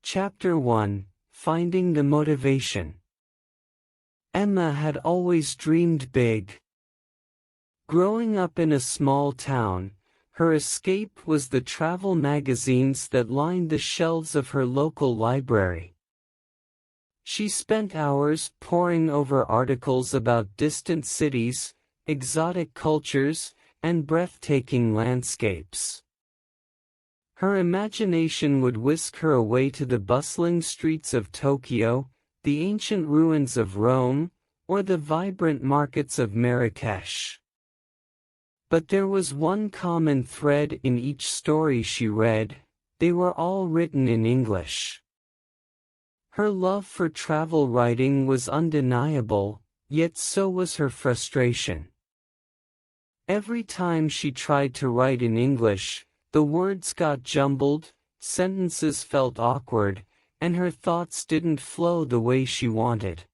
Chapter 1: Finding the Motivation. Emma had always dreamed big. Growing up in a small town, her escape was the travel magazines that lined the shelves of her local library. She spent hours poring over articles about distant cities, exotic cultures, and breathtaking landscapes. Her imagination would whisk her away to the bustling streets of Tokyo, the ancient ruins of Rome, or the vibrant markets of Marrakesh. But there was one common thread in each story she read: they were all written in English. Her love for travel writing was undeniable, yet so was her frustration. Every time she tried to write in English, the words got jumbled, sentences felt awkward, and her thoughts didn't flow the way she wanted.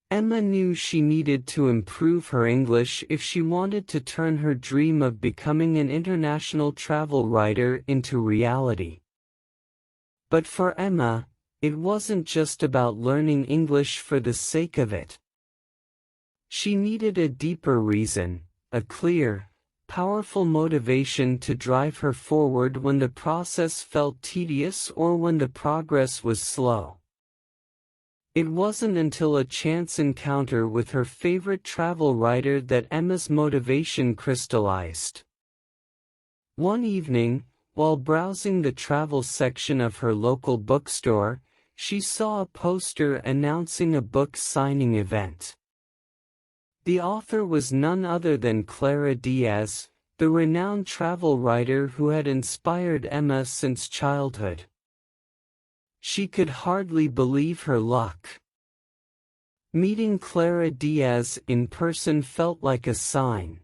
Emma knew she needed to improve her English if she wanted to turn her dream of becoming an international travel writer into reality. But for Emma, it wasn't just about learning English for the sake of it. She needed a deeper reason, a clear, powerful motivation to drive her forward when the process felt tedious or when the progress was slow. It wasn't until a chance encounter with her favorite travel writer that Emma's motivation crystallized. One evening, while browsing the travel section of her local bookstore, she saw a poster announcing a book signing event. The author was none other than Clara Diaz, the renowned travel writer who had inspired Emma since childhood. She could hardly believe her luck. Meeting Clara Diaz in person felt like a sign.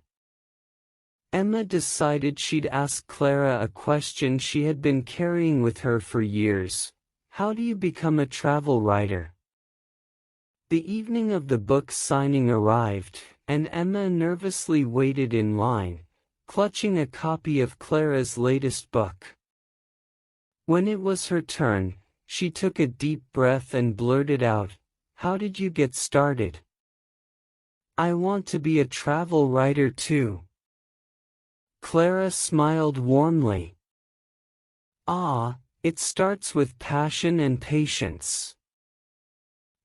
Emma decided she'd ask Clara a question she had been carrying with her for years: how do you become a travel writer? The evening of the book signing arrived, and Emma nervously waited in line, clutching a copy of Clara's latest book. When it was her turn, she took a deep breath and blurted out, "How did you get started?" "I want to be a travel writer too." Clara smiled warmly. "Ah, it starts with passion and patience.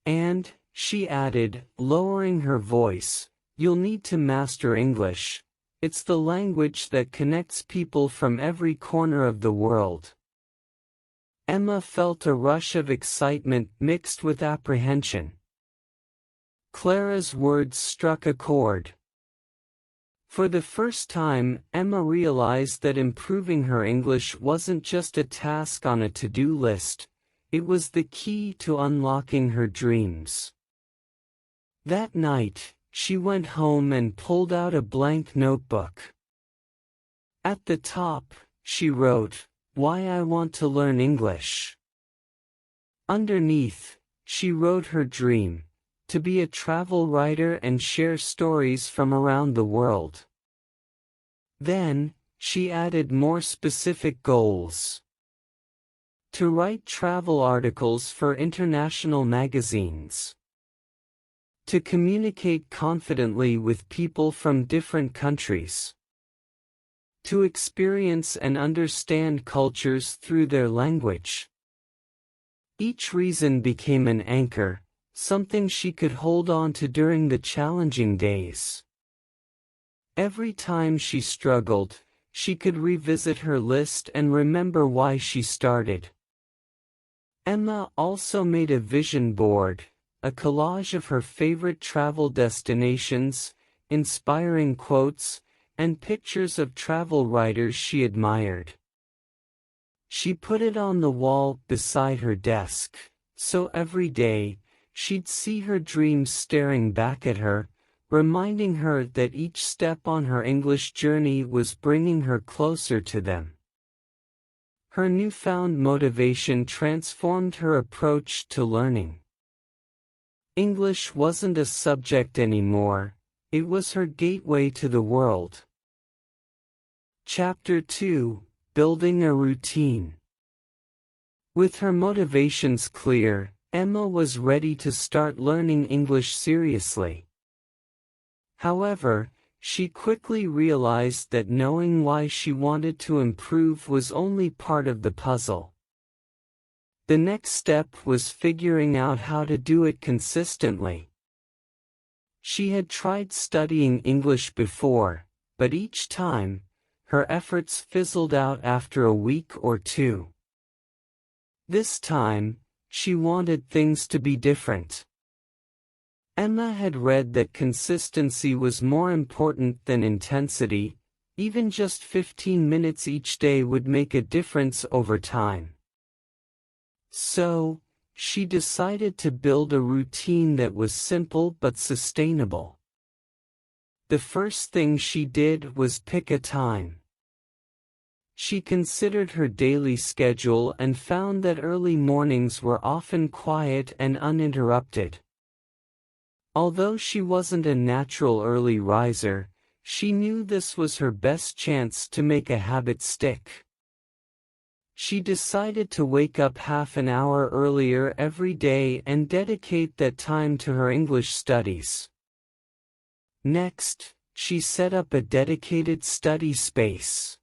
And," she added, lowering her voice, "you'll need to master English. It's the language that connects people from every corner of the world." Emma felt a rush of excitement mixed with apprehension. Clara's words struck a chord. For the first time, Emma realized that improving her English wasn't just a task on a to-do list, it was the key to unlocking her dreams. That night, she went home and pulled out a blank notebook. At the top, she wrote, "Why I want to learn English." Underneath, she wrote her dream: to be a travel writer and share stories from around the world. Then, she added more specific goals. To write travel articles for international magazines. To communicate confidently with people from different countries. To experience and understand cultures through their language. Each reason became an anchor, something she could hold on to during the challenging days. Every time she struggled, she could revisit her list and remember why she started. Emma also made a vision board, a collage of her favorite travel destinations, inspiring quotes, and pictures of travel writers she admired. She put it on the wall beside her desk, so every day, she'd see her dreams staring back at her, reminding her that each step on her English journey was bringing her closer to them. Her newfound motivation transformed her approach to learning. English wasn't a subject anymore, it was her gateway to the world. Chapter 2: Building a Routine. With her motivations clear, Emma was ready to start learning English seriously. However, she quickly realized that knowing why she wanted to improve was only part of the puzzle. The next step was figuring out how to do it consistently. She had tried studying English before, but each time, her efforts fizzled out after a week or two. This time, she wanted things to be different. Emma had read that consistency was more important than intensity. Even just 15 minutes each day would make a difference over time. So, she decided to build a routine that was simple but sustainable. The first thing she did was pick a time. She considered her daily schedule and found that early mornings were often quiet and uninterrupted. Although she wasn't a natural early riser, she knew this was her best chance to make a habit stick. She decided to wake up half an hour earlier every day and dedicate that time to her English studies. Next, she set up a dedicated study space.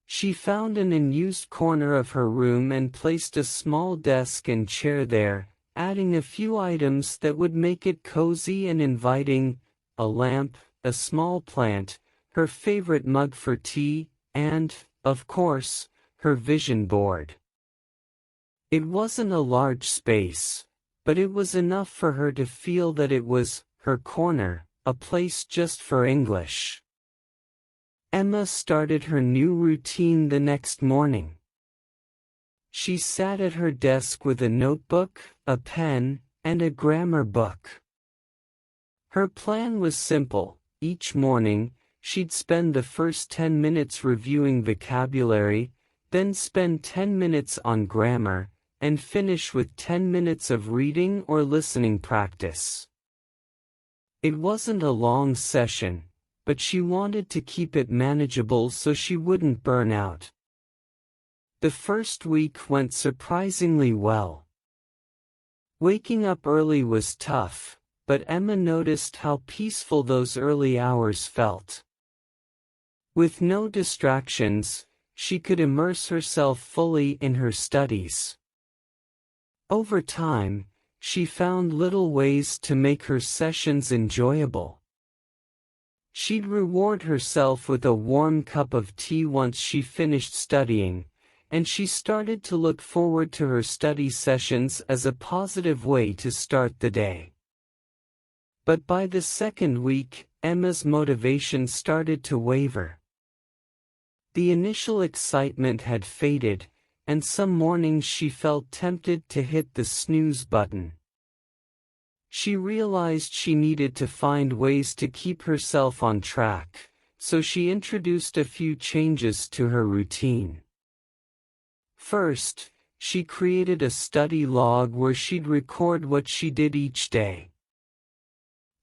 She found an unused corner of her room and placed a small desk and chair there, adding a few items that would make it cozy and inviting: a lamp, a small plant, her favorite mug for tea, and, of course, her vision board. It wasn't a large space, but it was enough for her to feel that it was her corner, a place just for English. Emma started her new routine the next morning. She sat at her desk with a notebook, a pen, and a grammar book. Her plan was simple. Each morning, she'd spend the first 10 minutes reviewing vocabulary, then spend 10 minutes on grammar, and finish with 10 minutes of reading or listening practice. It wasn't a long session, but she wanted to keep it manageable so she wouldn't burn out. The first week went surprisingly well. Waking up early was tough, but Emma noticed how peaceful those early hours felt. With no distractions, she could immerse herself fully in her studies. Over time, she found little ways to make her sessions enjoyable. She'd reward herself with a warm cup of tea once she finished studying, and she started to look forward to her study sessions as a positive way to start the day. But by the second week, Emma's motivation started to waver. The initial excitement had faded, and some mornings she felt tempted to hit the snooze button. She realized she needed to find ways to keep herself on track, so she introduced a few changes to her routine. First, she created a study log where she'd record what she did each day.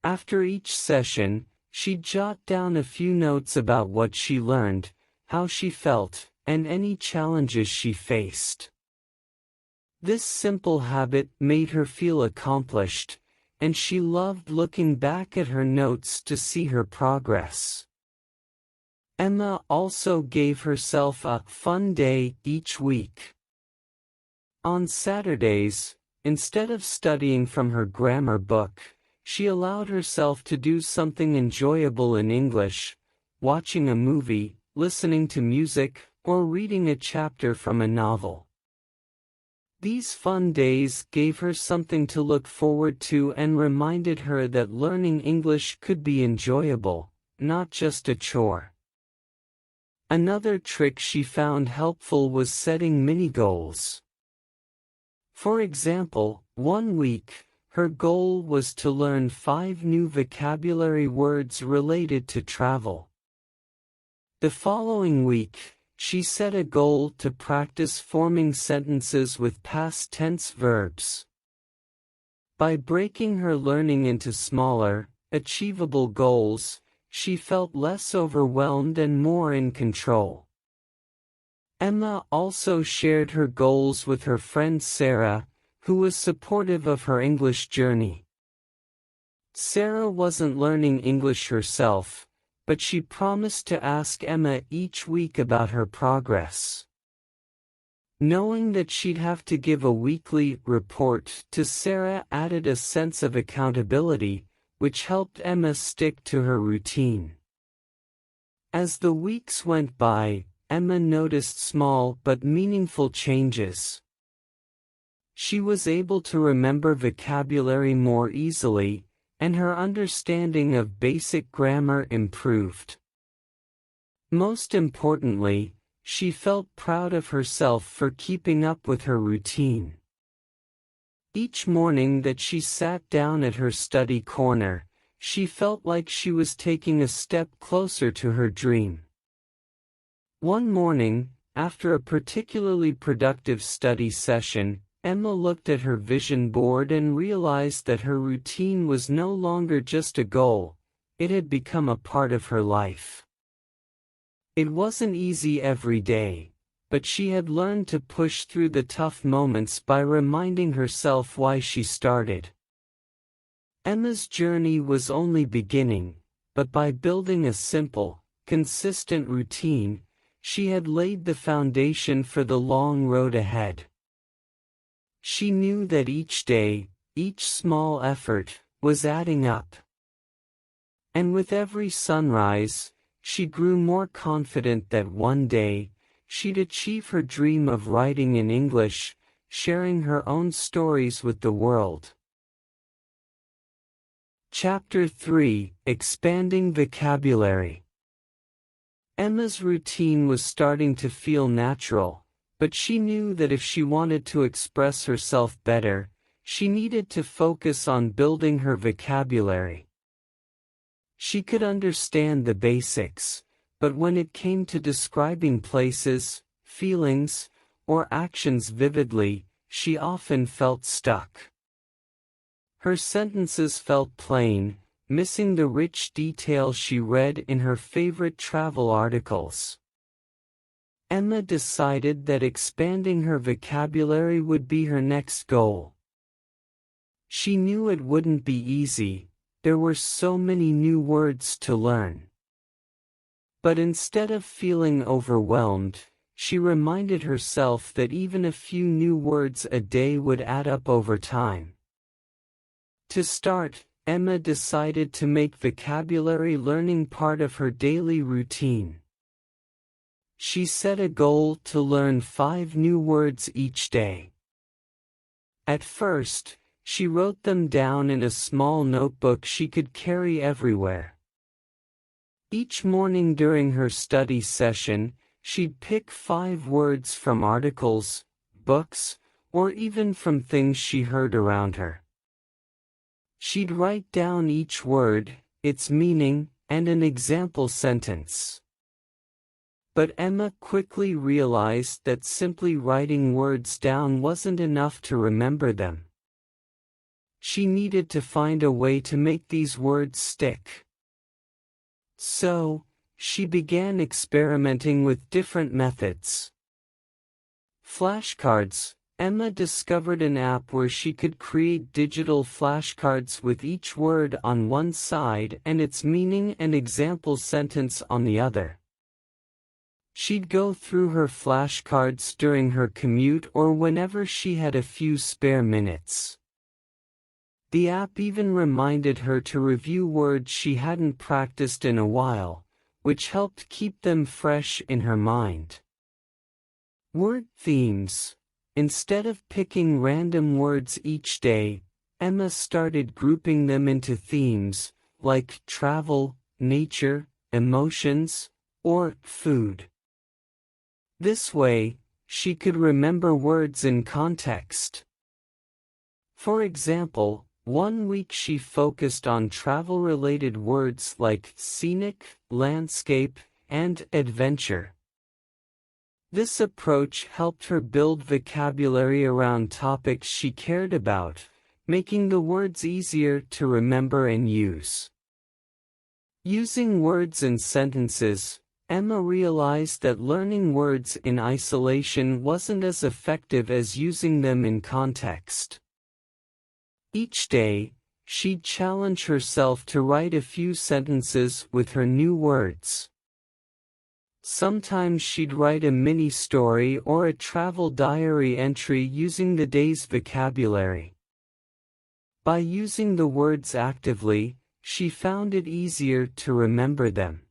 After each session, she'd jot down a few notes about what she learned, how she felt, and any challenges she faced. This simple habit made her feel accomplished, and she loved looking back at her notes to see her progress. Emma also gave herself a fun day each week. On Saturdays, instead of studying from her grammar book, she allowed herself to do something enjoyable in English: watching a movie, listening to music, or reading a chapter from a novel. These fun days gave her something to look forward to and reminded her that learning English could be enjoyable, not just a chore. Another trick she found helpful was setting mini-goals. For example, one week, her goal was to learn 5 new vocabulary words related to travel. The following week, she set a goal to practice forming sentences with past tense verbs. By breaking her learning into smaller, achievable goals, she felt less overwhelmed and more in control. Emma also shared her goals with her friend Sarah, who was supportive of her English journey. Sarah wasn't learning English herself, but she promised to ask Emma each week about her progress. Knowing that she'd have to give a weekly report to Sarah added a sense of accountability, which helped Emma stick to her routine. As the weeks went by, Emma noticed small but meaningful changes. She was able to remember vocabulary more easily, and her understanding of basic grammar improved. Most importantly, she felt proud of herself for keeping up with her routine. Each morning that she sat down at her study corner, she felt like she was taking a step closer to her dream. One morning, after a particularly productive study session, Emma looked at her vision board and realized that her routine was no longer just a goal, it had become a part of her life. It wasn't easy every day, but she had learned to push through the tough moments by reminding herself why she started. Emma's journey was only beginning, but by building a simple, consistent routine, she had laid the foundation for the long road ahead. She knew that each day, each small effort, was adding up. And with every sunrise, she grew more confident that one day, she'd achieve her dream of writing in English, sharing her own stories with the world. Chapter 3: Expanding Vocabulary. Emma's routine was starting to feel natural, but she knew that if she wanted to express herself better, she needed to focus on building her vocabulary. She could understand the basics, but when it came to describing places, feelings, or actions vividly, she often felt stuck. Her sentences felt plain, missing the rich detail she read in her favorite travel articles. Emma decided that expanding her vocabulary would be her next goal. She knew it wouldn't be easy, there were so many new words to learn. But instead of feeling overwhelmed, she reminded herself that even a few new words a day would add up over time. To start, Emma decided to make vocabulary learning part of her daily routine. She set a goal to learn 5 new words each day. At first, she wrote them down in a small notebook she could carry everywhere. Each morning during her study session, she'd pick 5 words from articles, books, or even from things she heard around her. She'd write down each word, its meaning, and an example sentence. But Emma quickly realized that simply writing words down wasn't enough to remember them. She needed to find a way to make these words stick. So, she began experimenting with different methods. Flashcards. Emma discovered an app where she could create digital flashcards with each word on one side and its meaning and example sentence on the other. She'd go through her flashcards during her commute or whenever she had a few spare minutes. The app even reminded her to review words she hadn't practiced in a while, which helped keep them fresh in her mind. Word themes. Instead of picking random words each day, Emma started grouping them into themes, like travel, nature, emotions, or food. This way, she could remember words in context. For example, one week she focused on travel-related words like scenic, landscape, and adventure. This approach helped her build vocabulary around topics she cared about, making the words easier to remember and use. Using words in sentences. Emma realized that learning words in isolation wasn't as effective as using them in context. Each day, she'd challenge herself to write a few sentences with her new words. Sometimes she'd write a mini-story or a travel diary entry using the day's vocabulary. By using the words actively, she found it easier to remember them.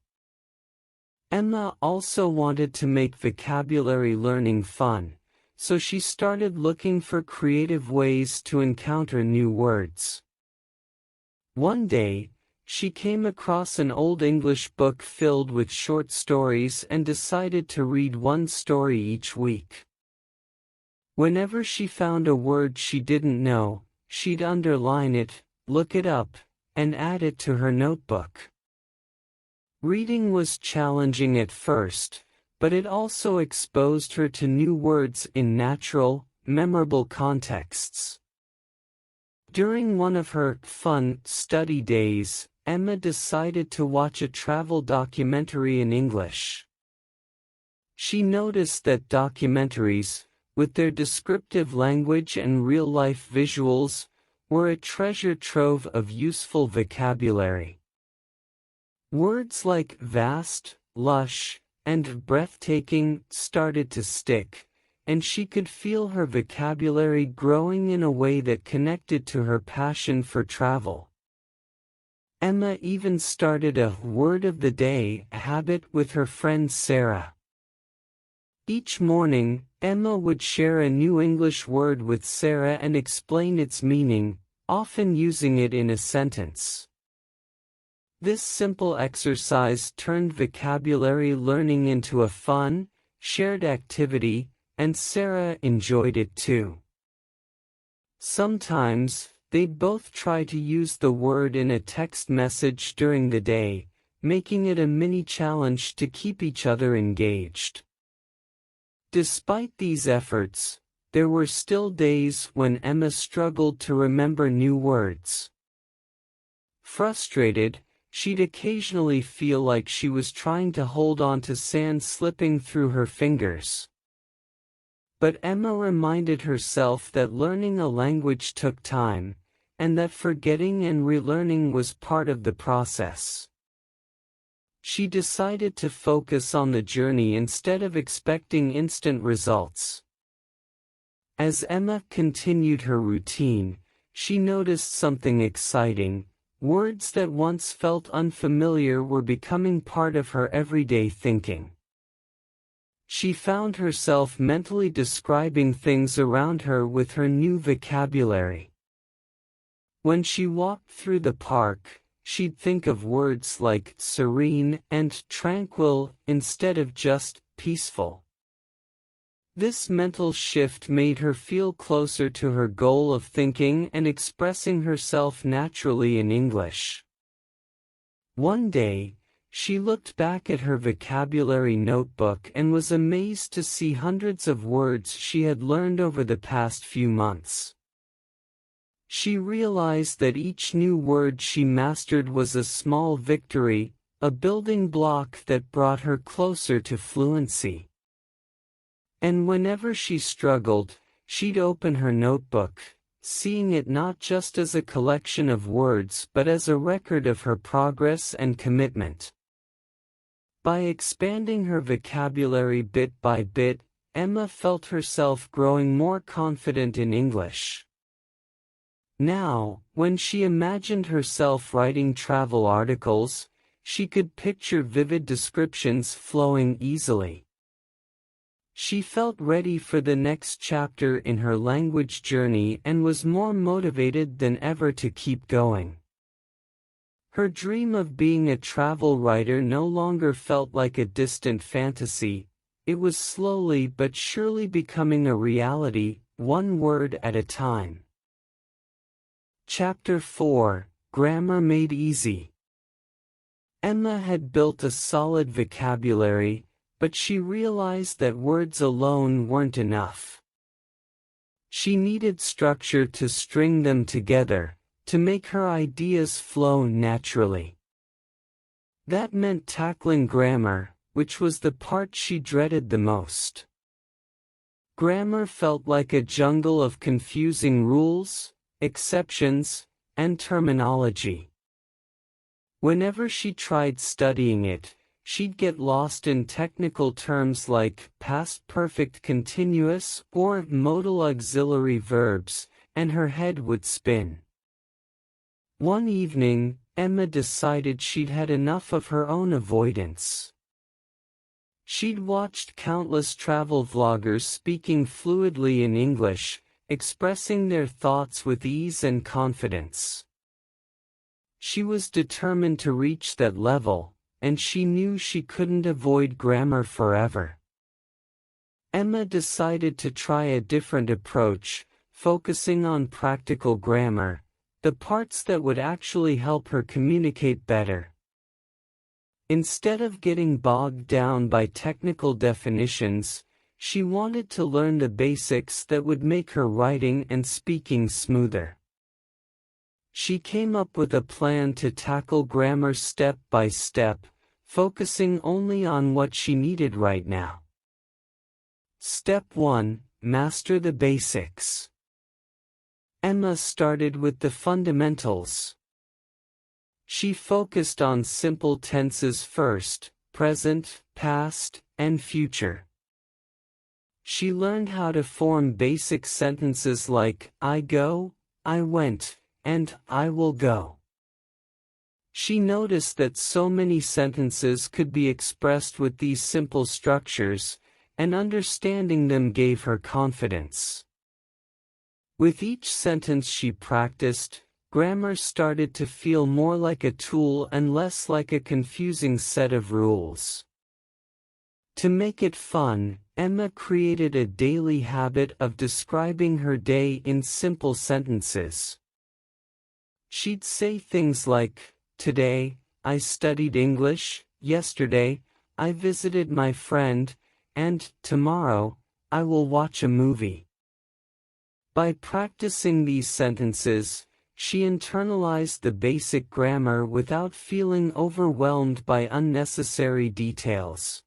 Emma also wanted to make vocabulary learning fun, so she started looking for creative ways to encounter new words. One day, she came across an old English book filled with short stories and decided to read one story each week. Whenever she found a word she didn't know, she'd underline it, look it up, and add it to her notebook. Reading was challenging at first, but it also exposed her to new words in natural, memorable contexts. During one of her fun study days, Emma decided to watch a travel documentary in English. She noticed that documentaries, with their descriptive language and real-life visuals, were a treasure trove of useful vocabulary. Words like vast, lush, and breathtaking started to stick, and she could feel her vocabulary growing in a way that connected to her passion for travel. Emma even started a Word of the Day habit with her friend Sarah. Each morning, Emma would share a new English word with Sarah and explain its meaning, often using it in a sentence. This simple exercise turned vocabulary learning into a fun, shared activity, and Sarah enjoyed it too. Sometimes, they'd both try to use the word in a text message during the day, making it a mini challenge to keep each other engaged. Despite these efforts, there were still days when Emma struggled to remember new words. Frustrated, she'd occasionally feel like she was trying to hold on to sand slipping through her fingers. But Emma reminded herself that learning a language took time, and that forgetting and relearning was part of the process. She decided to focus on the journey instead of expecting instant results. As Emma continued her routine, she noticed something exciting. Words that once felt unfamiliar were becoming part of her everyday thinking. She found herself mentally describing things around her with her new vocabulary. When she walked through the park, she'd think of words like serene and tranquil instead of just peaceful. This mental shift made her feel closer to her goal of thinking and expressing herself naturally in English. One day, she looked back at her vocabulary notebook and was amazed to see hundreds of words she had learned over the past few months. She realized that each new word she mastered was a small victory, a building block that brought her closer to fluency. And whenever she struggled, she'd open her notebook, seeing it not just as a collection of words but as a record of her progress and commitment. By expanding her vocabulary bit by bit, Emma felt herself growing more confident in English. Now, when she imagined herself writing travel articles, she could picture vivid descriptions flowing easily. She felt ready for the next chapter in her language journey and was more motivated than ever to keep going. Her dream of being a travel writer no longer felt like a distant fantasy, it was slowly but surely becoming a reality, one word at a time. Chapter 4, Grammar Made Easy. Emma had built a solid vocabulary, but she realized that words alone weren't enough. She needed structure to string them together, to make her ideas flow naturally. That meant tackling grammar, which was the part she dreaded the most. Grammar felt like a jungle of confusing rules, exceptions, and terminology. Whenever she tried studying it, she'd get lost in technical terms like past perfect continuous or modal auxiliary verbs, and her head would spin. One evening, Emma decided she'd had enough of her own avoidance. She'd watched countless travel vloggers speaking fluidly in English, expressing their thoughts with ease and confidence. She was determined to reach that level, and she knew she couldn't avoid grammar forever. Emma decided to try a different approach, focusing on practical grammar, the parts that would actually help her communicate better. Instead of getting bogged down by technical definitions, she wanted to learn the basics that would make her writing and speaking smoother. She came up with a plan to tackle grammar step by step, focusing only on what she needed right now. Step 1: Master the basics. Emma started with the fundamentals. She focused on simple tenses first: present, past, and future. She learned how to form basic sentences like I go, I went, and I will go. She noticed that so many sentences could be expressed with these simple structures, and understanding them gave her confidence. With each sentence she practiced, grammar started to feel more like a tool and less like a confusing set of rules. To make it fun, Emma created a daily habit of describing her day in simple sentences. She'd say things like, "Today, I studied English, yesterday, I visited my friend, and tomorrow, I will watch a movie." By practicing these sentences, she internalized the basic grammar without feeling overwhelmed by unnecessary details.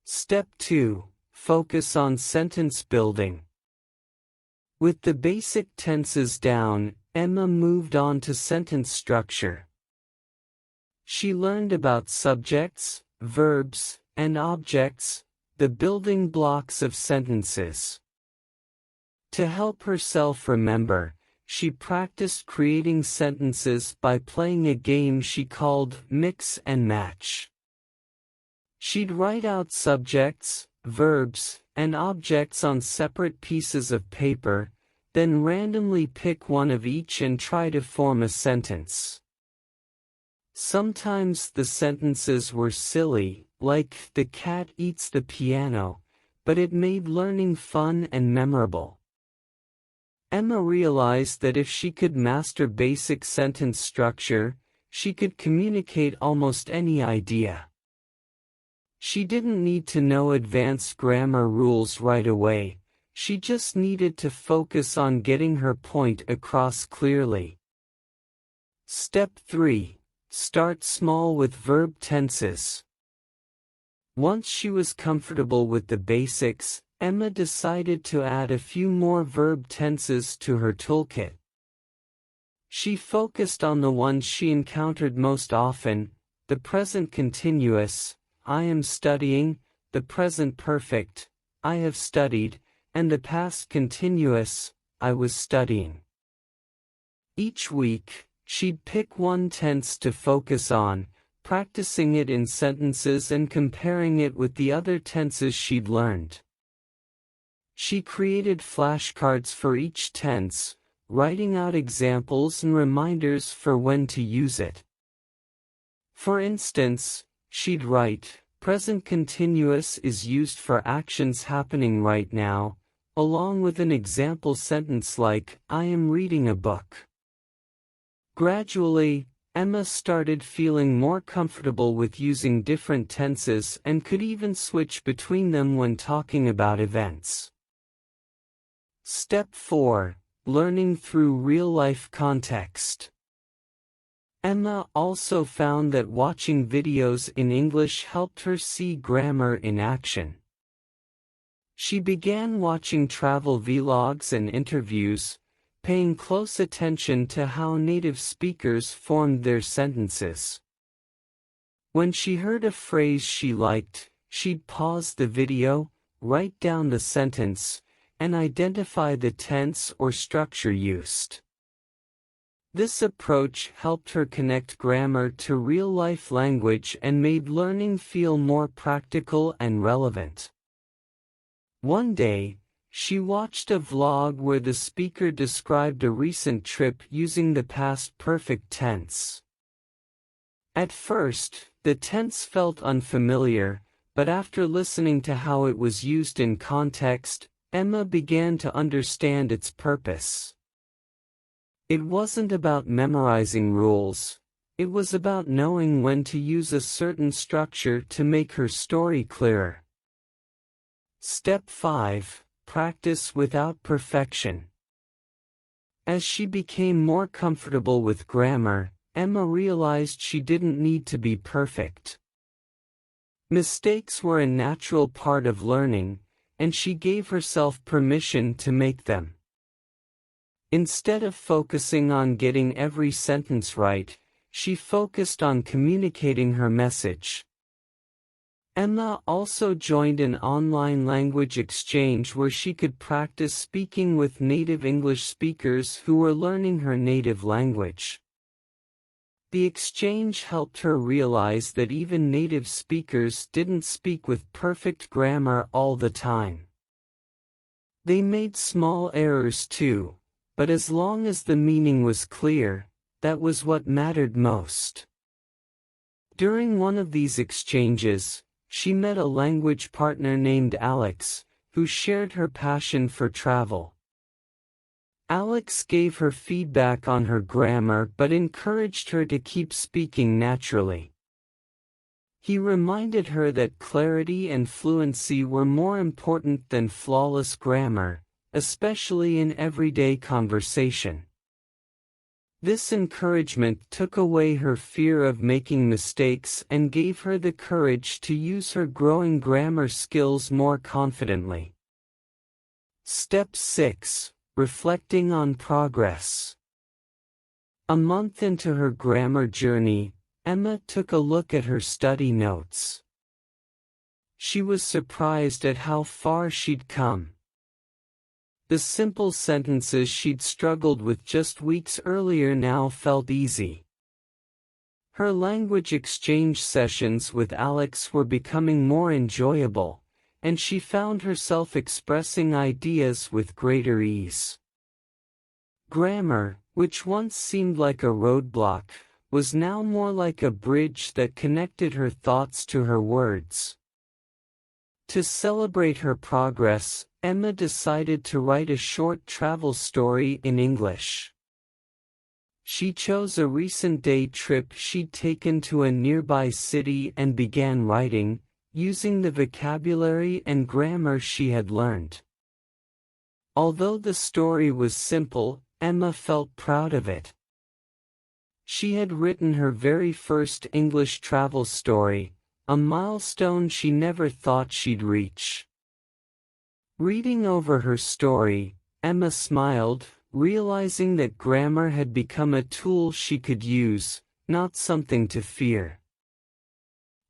Step 2: Focus on sentence building. With the basic tenses down, Emma moved on to sentence structure. She learned about subjects, verbs, and objects, the building blocks of sentences. To help herself remember, she practiced creating sentences by playing a game she called Mix and Match. She'd write out subjects, verbs, and objects on separate pieces of paper, then randomly pick one of each and try to form a sentence. Sometimes the sentences were silly, like "the cat eats the piano," but it made learning fun and memorable. Emma realized that if she could master basic sentence structure, she could communicate almost any idea. She didn't need to know advanced grammar rules right away, she just needed to focus on getting her point across clearly. Step 3: Start small with verb tenses. Once she was comfortable with the basics, Emma decided to add a few more verb tenses to her toolkit. She focused on the ones she encountered most often: the present continuous, I am studying, the present perfect, I have studied, and the past continuous, I was studying. Each week, she'd pick one tense to focus on, practicing it in sentences and comparing it with the other tenses she'd learned. She created flashcards for each tense, writing out examples and reminders for when to use it. For instance, she'd write, "Present continuous is used for actions happening right now," along with an example sentence like, "I am reading a book." Gradually, Emma started feeling more comfortable with using different tenses and could even switch between them when talking about events. Step 4: Learning through real-life context. Emma also found that watching videos in English helped her see grammar in action. She began watching travel vlogs and interviews, paying close attention to how native speakers formed their sentences. When she heard a phrase she liked, she'd pause the video, write down the sentence, and identify the tense or structure used. This approach helped her connect grammar to real-life language and made learning feel more practical and relevant. One day, she watched a vlog where the speaker described a recent trip using the past perfect tense. At first, the tense felt unfamiliar, but after listening to how it was used in context, Emma began to understand its purpose. It wasn't about memorizing rules, it was about knowing when to use a certain structure to make her story clearer. Step 5. Practice without perfection. As she became more comfortable with grammar, Emma realized she didn't need to be perfect. Mistakes were a natural part of learning, and she gave herself permission to make them. Instead of focusing on getting every sentence right, she focused on communicating her message. Emma also joined an online language exchange where she could practice speaking with native English speakers who were learning her native language. The exchange helped her realize that even native speakers didn't speak with perfect grammar all the time. They made small errors too, but as long as the meaning was clear, that was what mattered most. During one of these exchanges, she met a language partner named Alex, who shared her passion for travel. Alex gave her feedback on her grammar but encouraged her to keep speaking naturally. He reminded her that clarity and fluency were more important than flawless grammar, especially in everyday conversation. This encouragement took away her fear of making mistakes and gave her the courage to use her growing grammar skills more confidently. Step 6. Reflecting on progress. A month into her grammar journey, Emma took a look at her study notes. She was surprised at how far she'd come. The simple sentences she'd struggled with just weeks earlier now felt easy. Her language exchange sessions with Alex were becoming more enjoyable, and she found herself expressing ideas with greater ease. Grammar, which once seemed like a roadblock, was now more like a bridge that connected her thoughts to her words. To celebrate her progress, Emma decided to write a short travel story in English. She chose a recent day trip she'd taken to a nearby city and began writing, using the vocabulary and grammar she had learned. Although the story was simple, Emma felt proud of it. She had written her very first English travel story, a milestone she never thought she'd reach. Reading over her story, Emma smiled, realizing that grammar had become a tool she could use, not something to fear.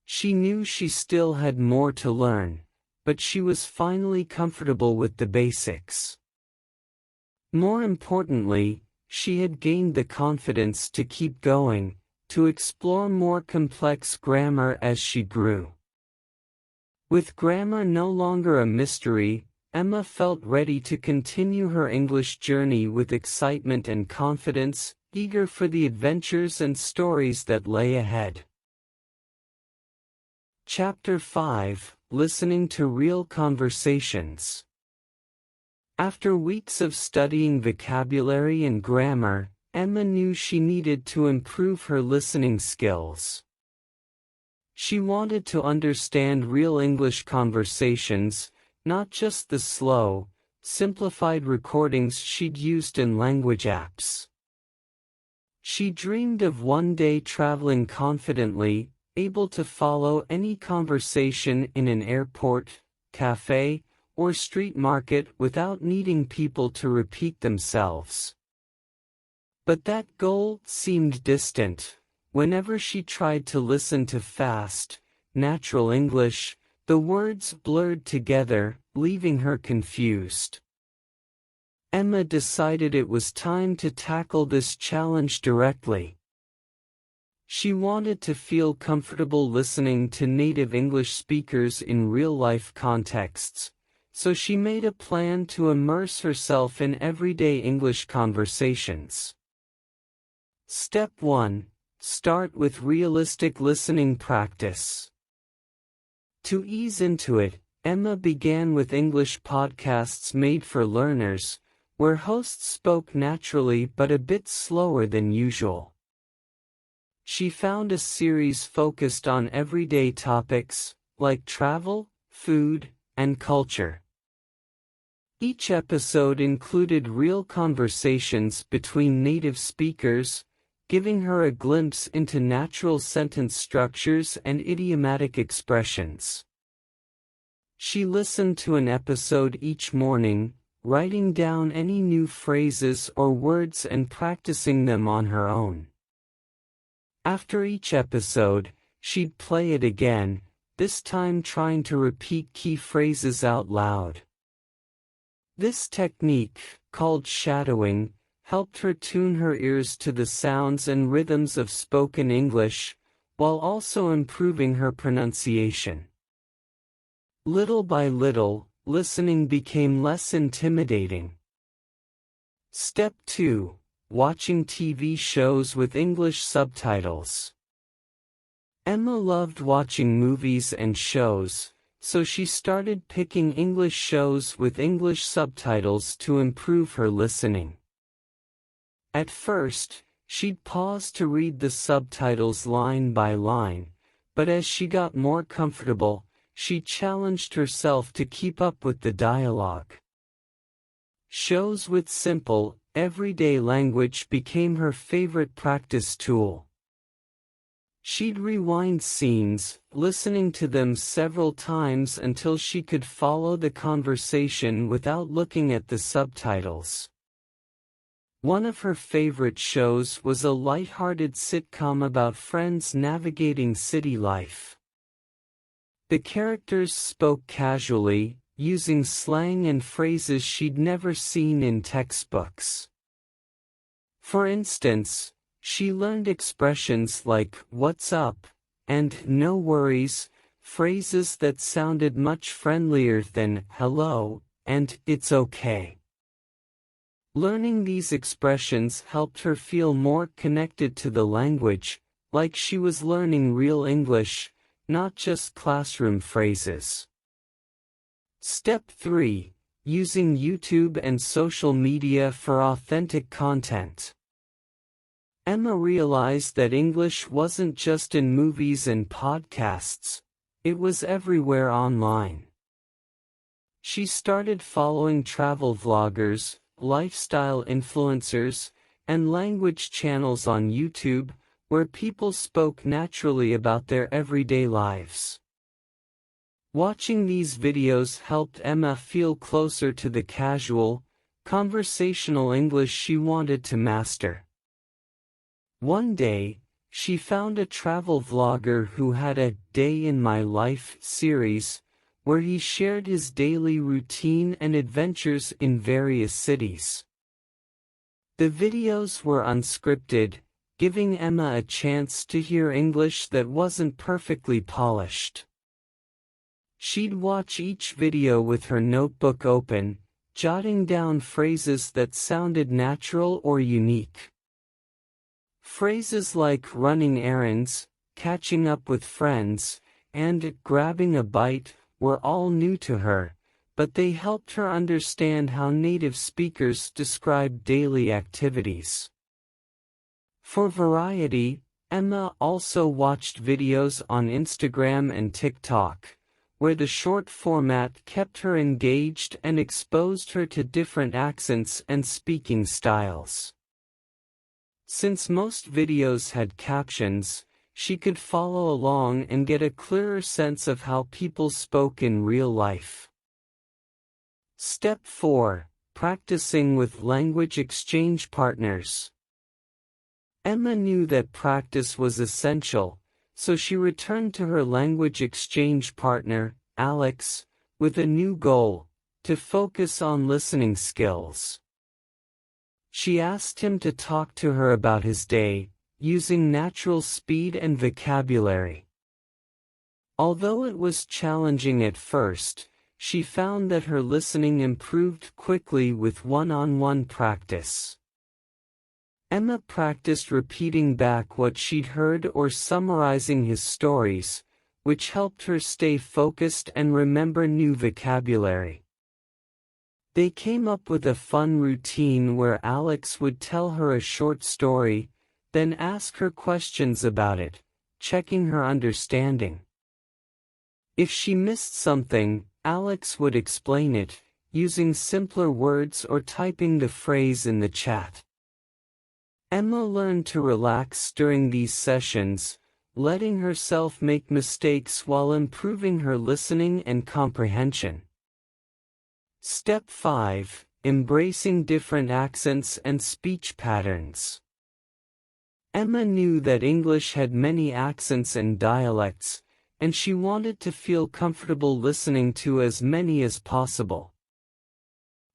She knew she still had more to learn, but she was finally comfortable with the basics. More importantly, she had gained the confidence to keep going, to explore more complex grammar as she grew. With grammar no longer a mystery, Emma felt ready to continue her English journey with excitement and confidence, eager for the adventures and stories that lay ahead. Chapter 5. Listening to Real Conversations. After weeks of studying vocabulary and grammar, Emma knew she needed to improve her listening skills. She wanted to understand real English conversations, not just the slow, simplified recordings she'd used in language apps. She dreamed of one day traveling confidently, able to follow any conversation in an airport, cafe, or street market without needing people to repeat themselves. But that goal seemed distant. Whenever she tried to listen to fast, natural English, the words blurred together, leaving her confused. Emma decided it was time to tackle this challenge directly. She wanted to feel comfortable listening to native English speakers in real-life contexts, so she made a plan to immerse herself in everyday English conversations. Step 1. Start with realistic listening practice. To ease into it, Emma began with English podcasts made for learners, where hosts spoke naturally but a bit slower than usual. She found a series focused on everyday topics, like travel, food, and culture. Each episode included real conversations between native speakers, giving her a glimpse into natural sentence structures and idiomatic expressions. She listened to an episode each morning, writing down any new phrases or words and practicing them on her own. After each episode, she'd play it again, this time trying to repeat key phrases out loud. This technique, called shadowing, helped her tune her ears to the sounds and rhythms of spoken English, while also improving her pronunciation. Little by little, listening became less intimidating. Step 2. Watching TV shows with English subtitles. Emma loved watching movies and shows, so she started picking English shows with English subtitles to improve her listening. At first, she'd pause to read the subtitles line by line, but as she got more comfortable, she challenged herself to keep up with the dialogue. Shows with simple, everyday language became her favorite practice tool. She'd rewind scenes, listening to them several times until she could follow the conversation without looking at the subtitles. One of her favorite shows was a light-hearted sitcom about friends navigating city life. The characters spoke casually, using slang and phrases she'd never seen in textbooks. For instance, she learned expressions like "what's up" and "no worries," phrases that sounded much friendlier than "hello" and "it's okay." Learning these expressions helped her feel more connected to the language, like she was learning real English, not just classroom phrases. Step 3. Using YouTube and social media for authentic content. Emma realized that English wasn't just in movies and podcasts, it was everywhere online. She started following travel vloggers, lifestyle influencers, and language channels on YouTube, where people spoke naturally about their everyday lives. Watching these videos helped Emma feel closer to the casual, conversational English she wanted to master. One day, she found a travel vlogger who had a "Day in My Life" series, where he shared his daily routine and adventures in various cities. The videos were unscripted, giving Emma a chance to hear English that wasn't perfectly polished. She'd watch each video with her notebook open, jotting down phrases that sounded natural or unique. Phrases like running errands, catching up with friends, and grabbing a bite were all new to her, but they helped her understand how native speakers describe daily activities. For variety, Emma also watched videos on Instagram and TikTok, where the short format kept her engaged and exposed her to different accents and speaking styles. Since most videos had captions, she could follow along and get a clearer sense of how people spoke in real life. Step 4. Practicing with language exchange partners. Emma knew that practice was essential, so she returned to her language exchange partner, Alex, with a new goal: to focus on listening skills. She asked him to talk to her about his day, using natural speed and vocabulary. Although it was challenging at first, she found that her listening improved quickly with one-on-one practice. Emma practiced repeating back what she'd heard or summarizing his stories, which helped her stay focused and remember new vocabulary. They came up with a fun routine where Alex would tell her a short story, then ask her questions about it, checking her understanding. If she missed something, Alex would explain it, using simpler words or typing the phrase in the chat. Emma learned to relax during these sessions, letting herself make mistakes while improving her listening and comprehension. Step 5. Embracing different accents and speech patterns. Emma knew that English had many accents and dialects, and she wanted to feel comfortable listening to as many as possible.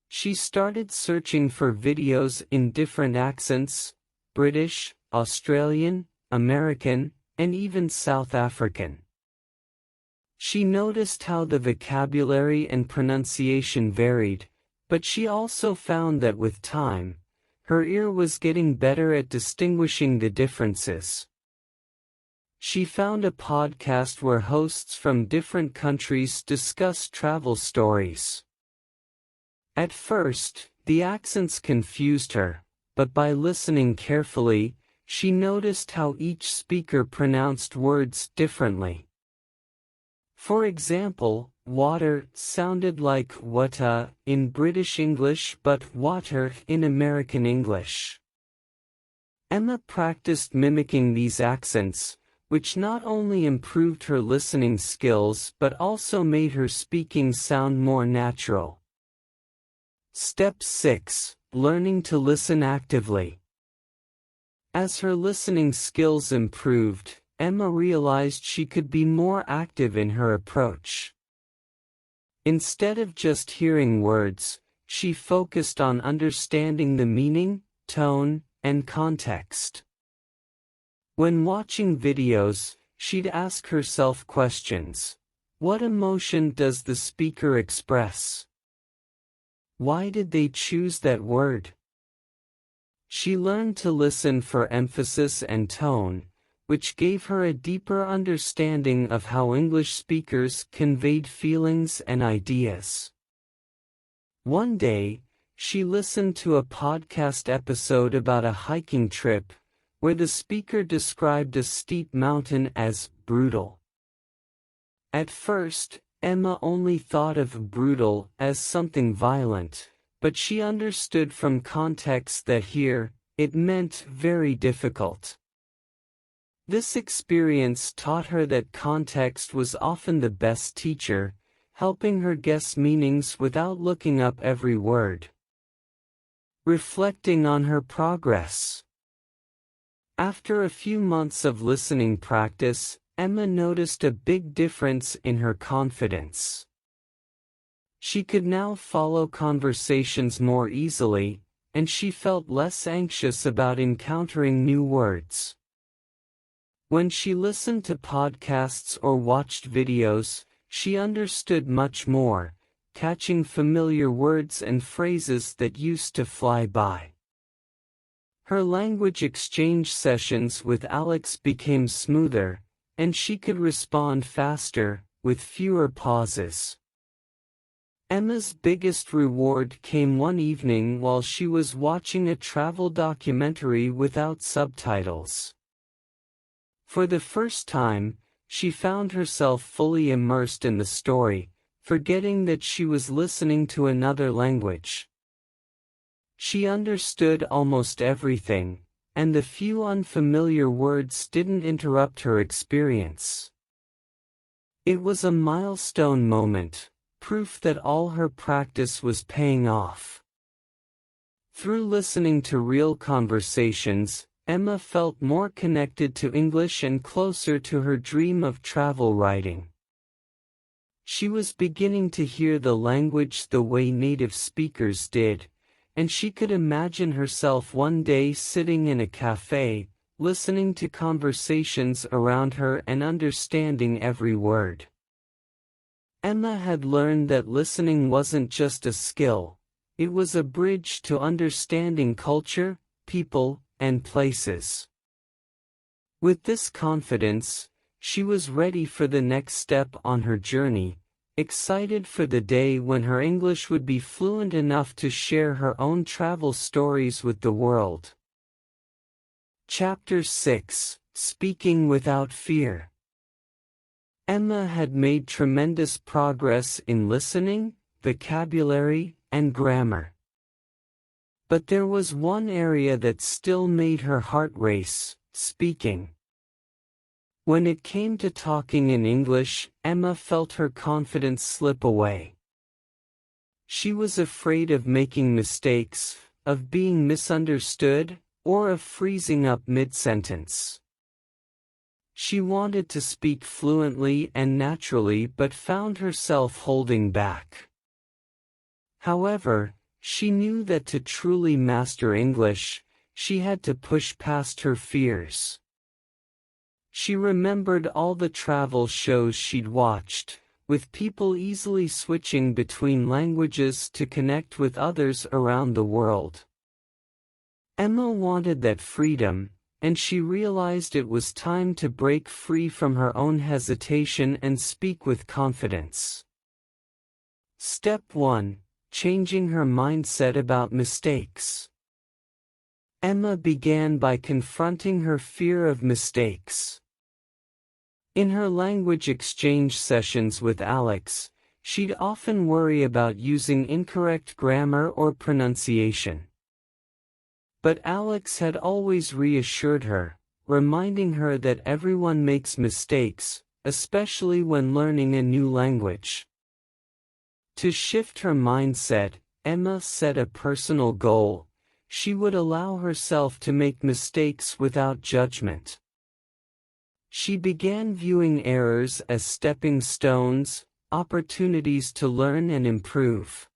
She started searching for videos in different accents: British, Australian, American, and even South African. She noticed how the vocabulary and pronunciation varied, but she also found that with time, her ear was getting better at distinguishing the differences. She found a podcast where hosts from different countries discussed travel stories. At first, the accents confused her, but by listening carefully, she noticed how each speaker pronounced words differently. For example, water sounded like water in British English but water in American English. Emma practiced mimicking these accents, which not only improved her listening skills but also made her speaking sound more natural. Step 6. Learning to listen actively. As her listening skills improved, Emma realized she could be more active in her approach. Instead of just hearing words, she focused on understanding the meaning, tone, and context. When watching videos, she'd ask herself questions. What emotion does the speaker express? Why did they choose that word? She learned to listen for emphasis and tone, which gave her a deeper understanding of how English speakers conveyed feelings and ideas. One day, she listened to a podcast episode about a hiking trip, where the speaker described a steep mountain as brutal. At first, Emma only thought of brutal as something violent, but she understood from context that here, it meant very difficult. This experience taught her that context was often the best teacher, helping her guess meanings without looking up every word. Reflecting on her progress. After a few months of listening practice, Emma noticed a big difference in her confidence. She could now follow conversations more easily, and she felt less anxious about encountering new words. When she listened to podcasts or watched videos, she understood much more, catching familiar words and phrases that used to fly by. Her language exchange sessions with Alex became smoother, and she could respond faster, with fewer pauses. Emma's biggest reward came one evening while she was watching a travel documentary without subtitles. For the first time, she found herself fully immersed in the story, forgetting that she was listening to another language. She understood almost everything, and the few unfamiliar words didn't interrupt her experience. It was a milestone moment, proof that all her practice was paying off. Through listening to real conversations, Emma felt more connected to English and closer to her dream of travel writing. She was beginning to hear the language the way native speakers did, and she could imagine herself one day sitting in a cafe, listening to conversations around her and understanding every word. Emma had learned that listening wasn't just a skill, it was a bridge to understanding culture, people, and places. With this confidence, she was ready for the next step on her journey, excited for the day when her English would be fluent enough to share her own travel stories with the world. Chapter 6: Speaking Without Fear. Emma had made tremendous progress in listening, vocabulary, and grammar. But there was one area that still made her heart race: speaking. When it came to talking in English, Emma felt her confidence slip away. She was afraid of making mistakes, of being misunderstood, or of freezing up mid-sentence. She wanted to speak fluently and naturally but found herself holding back. However, she knew that to truly master English, she had to push past her fears. She remembered all the travel shows she'd watched, with people easily switching between languages to connect with others around the world. Emma wanted that freedom, and she realized it was time to break free from her own hesitation and speak with confidence. Step 1: Changing her mindset about mistakes. Emma began by confronting her fear of mistakes. In her language exchange sessions with Alex, she'd often worry about using incorrect grammar or pronunciation. But Alex had always reassured her, reminding her that everyone makes mistakes, especially when learning a new language. To shift her mindset, Emma set a personal goal: she would allow herself to make mistakes without judgment. She began viewing errors as stepping stones, opportunities to learn and improve.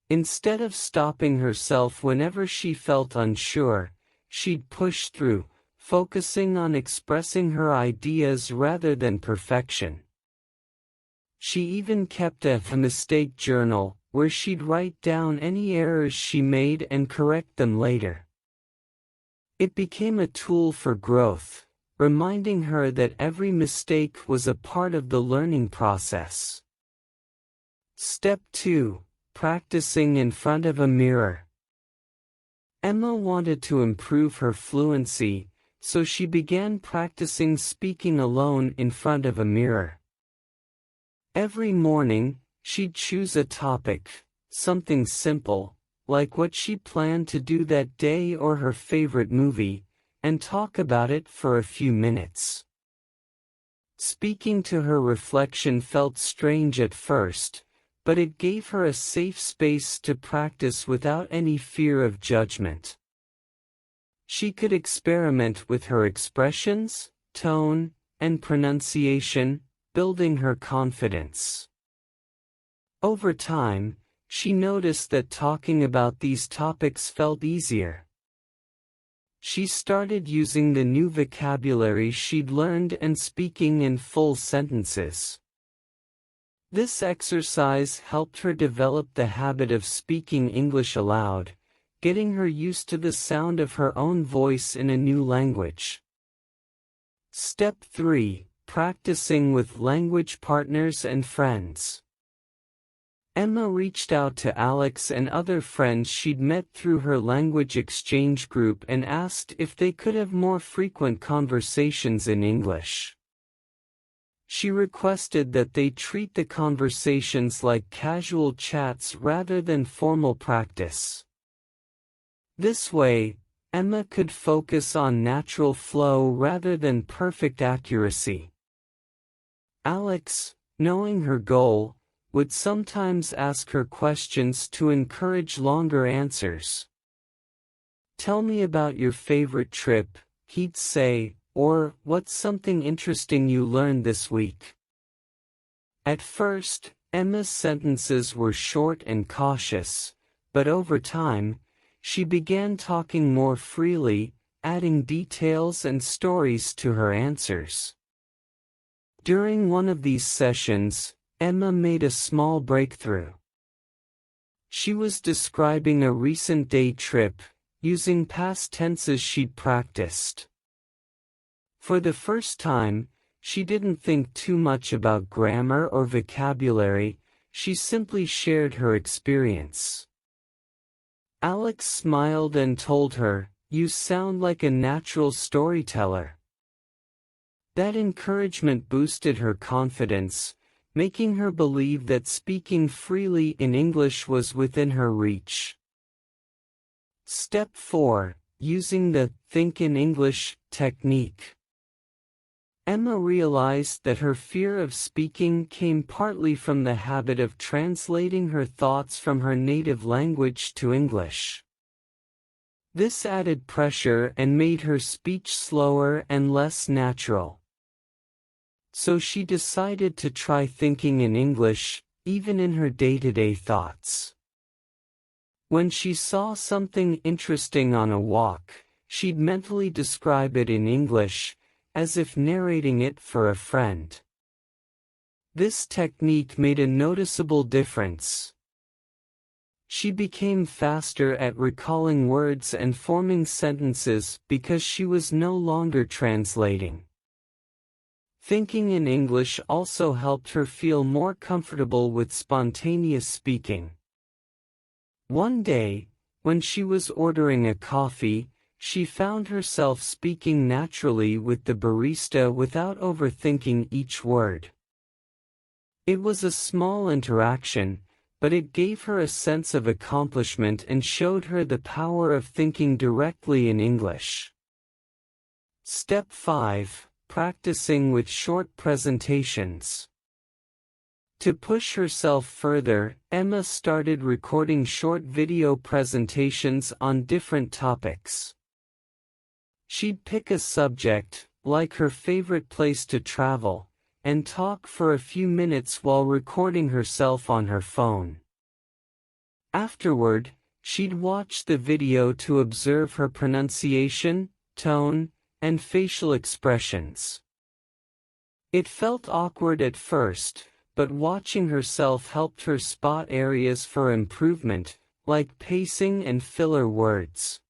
Instead of stopping herself whenever she felt unsure, she'd push through, focusing on expressing her ideas rather than perfection. She even kept a mistake journal, where she'd write down any errors she made and correct them later. It became a tool for growth, reminding her that every mistake was a part of the learning process. Step 2: Practicing in front of a mirror. Emma wanted to improve her fluency, so she began practicing speaking alone in front of a mirror. Every morning, she'd choose a topic, something simple, like what she planned to do that day or her favorite movie, and talk about it for a few minutes. Speaking to her reflection felt strange at first, but it gave her a safe space to practice without any fear of judgment. She could experiment with her expressions, tone, and pronunciation, building her confidence. Over time, she noticed that talking about these topics felt easier. She started using the new vocabulary she'd learned and speaking in full sentences. This exercise helped her develop the habit of speaking English aloud, getting her used to the sound of her own voice in a new language. Step 3: Practicing with language partners and friends. Emma reached out to Alex and other friends she'd met through her language exchange group and asked if they could have more frequent conversations in English. She requested that they treat the conversations like casual chats rather than formal practice. This way, Emma could focus on natural flow rather than perfect accuracy. Alex, knowing her goal, would sometimes ask her questions to encourage longer answers. "Tell me about your favorite trip," he'd say, or "What's something interesting you learned this week?" At first, Emma's sentences were short and cautious, but over time, she began talking more freely, adding details and stories to her answers. During one of these sessions, Emma made a small breakthrough. She was describing a recent day trip, using past tenses she'd practiced. For the first time, she didn't think too much about grammar or vocabulary, she simply shared her experience. Alex smiled and told her, "You sound like a natural storyteller." That encouragement boosted her confidence, making her believe that speaking freely in English was within her reach. Step 4. Using the "Think in English" technique. Emma realized that her fear of speaking came partly from the habit of translating her thoughts from her native language to English. This added pressure and made her speech slower and less natural. So she decided to try thinking in English, even in her day-to-day thoughts. When she saw something interesting on a walk, she'd mentally describe it in English, as if narrating it for a friend. This technique made a noticeable difference. She became faster at recalling words and forming sentences because she was no longer translating. Thinking in English also helped her feel more comfortable with spontaneous speaking. One day, when she was ordering a coffee, she found herself speaking naturally with the barista without overthinking each word. It was a small interaction, but it gave her a sense of accomplishment and showed her the power of thinking directly in English. Step 5. Practicing with short presentations. To push herself further, Emma started recording short video presentations on different topics. She'd pick a subject, like her favorite place to travel, and talk for a few minutes while recording herself on her phone. Afterward, she'd watch the video to observe her pronunciation, tone, and facial expressions. It felt awkward at first, but watching herself helped her spot areas for improvement, like pacing and filler words.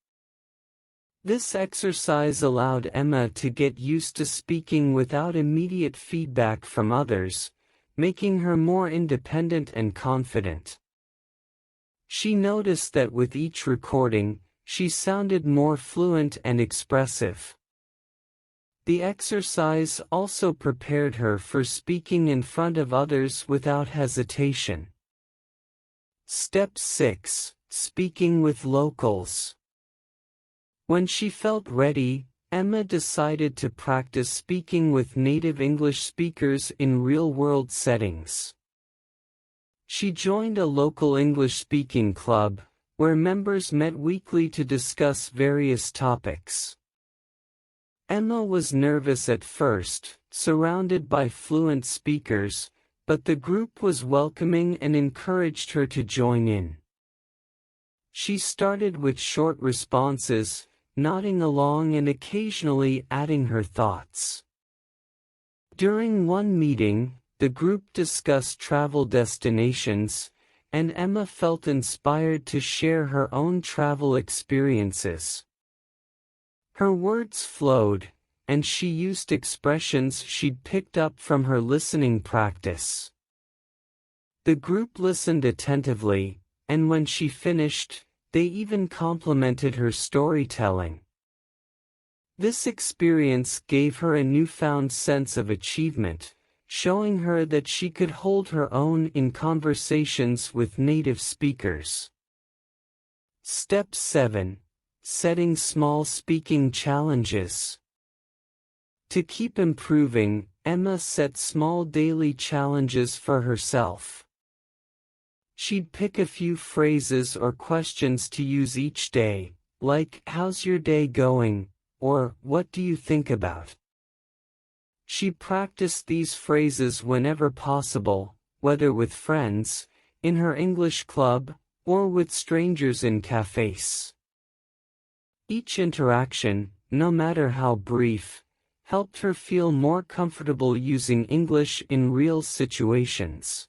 This exercise allowed Emma to get used to speaking without immediate feedback from others, making her more independent and confident. She noticed that with each recording, she sounded more fluent and expressive. The exercise also prepared her for speaking in front of others without hesitation. Step 6. Speaking with locals. When she felt ready, Emma decided to practice speaking with native English speakers in real-world settings. She joined a local English-speaking club, where members met weekly to discuss various topics. Emma was nervous at first, surrounded by fluent speakers, but the group was welcoming and encouraged her to join in. She started with short responses, nodding along and occasionally adding her thoughts. During one meeting, the group discussed travel destinations, and Emma felt inspired to share her own travel experiences. Her words flowed, and she used expressions she'd picked up from her listening practice. The group listened attentively, and when she finished, they even complimented her storytelling. This experience gave her a newfound sense of achievement, showing her that she could hold her own in conversations with native speakers. Step 7. setting small speaking challenges. To keep improving, Emma set small daily challenges for herself. She'd pick a few phrases or questions to use each day, like, "How's your day going?" or "What do you think about?" She practiced these phrases whenever possible, whether with friends, in her English club, or with strangers in cafes. Each interaction, no matter how brief, helped her feel more comfortable using English in real situations.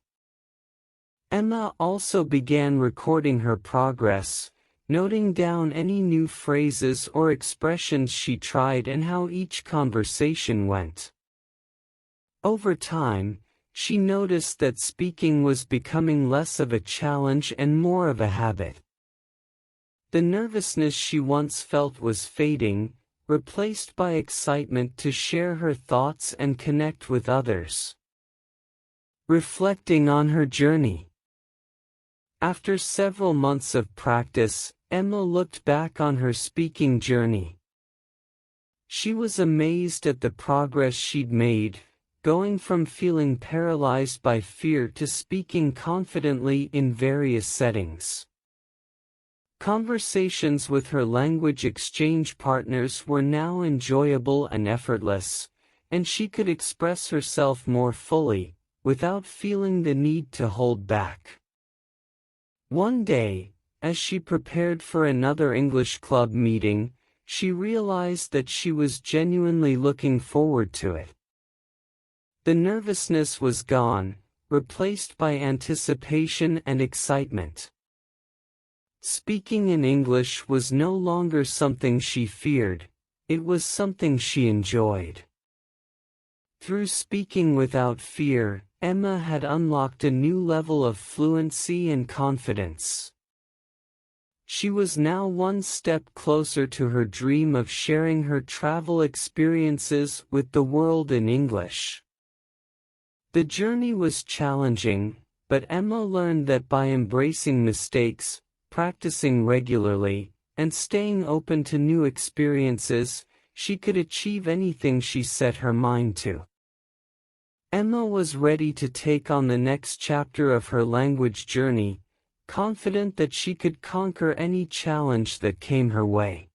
Emma also began recording her progress, noting down any new phrases or expressions she tried and how each conversation went. Over time, she noticed that speaking was becoming less of a challenge and more of a habit. The nervousness she once felt was fading, replaced by excitement to share her thoughts and connect with others. Reflecting on her journey. After several months of practice, Emma looked back on her speaking journey. She was amazed at the progress she'd made, going from feeling paralyzed by fear to speaking confidently in various settings. Conversations with her language exchange partners were now enjoyable and effortless, and she could express herself more fully, without feeling the need to hold back. One day, as she prepared for another English club meeting, she realized that she was genuinely looking forward to it. The nervousness was gone, replaced by anticipation and excitement. Speaking in English was no longer something she feared, it was something she enjoyed. Through speaking without fear, Emma had unlocked a new level of fluency and confidence. She was now one step closer to her dream of sharing her travel experiences with the world in English. The journey was challenging, but Emma learned that by embracing mistakes, practicing regularly, and staying open to new experiences, she could achieve anything she set her mind to. Emma was ready to take on the next chapter of her language journey, confident that she could conquer any challenge that came her way.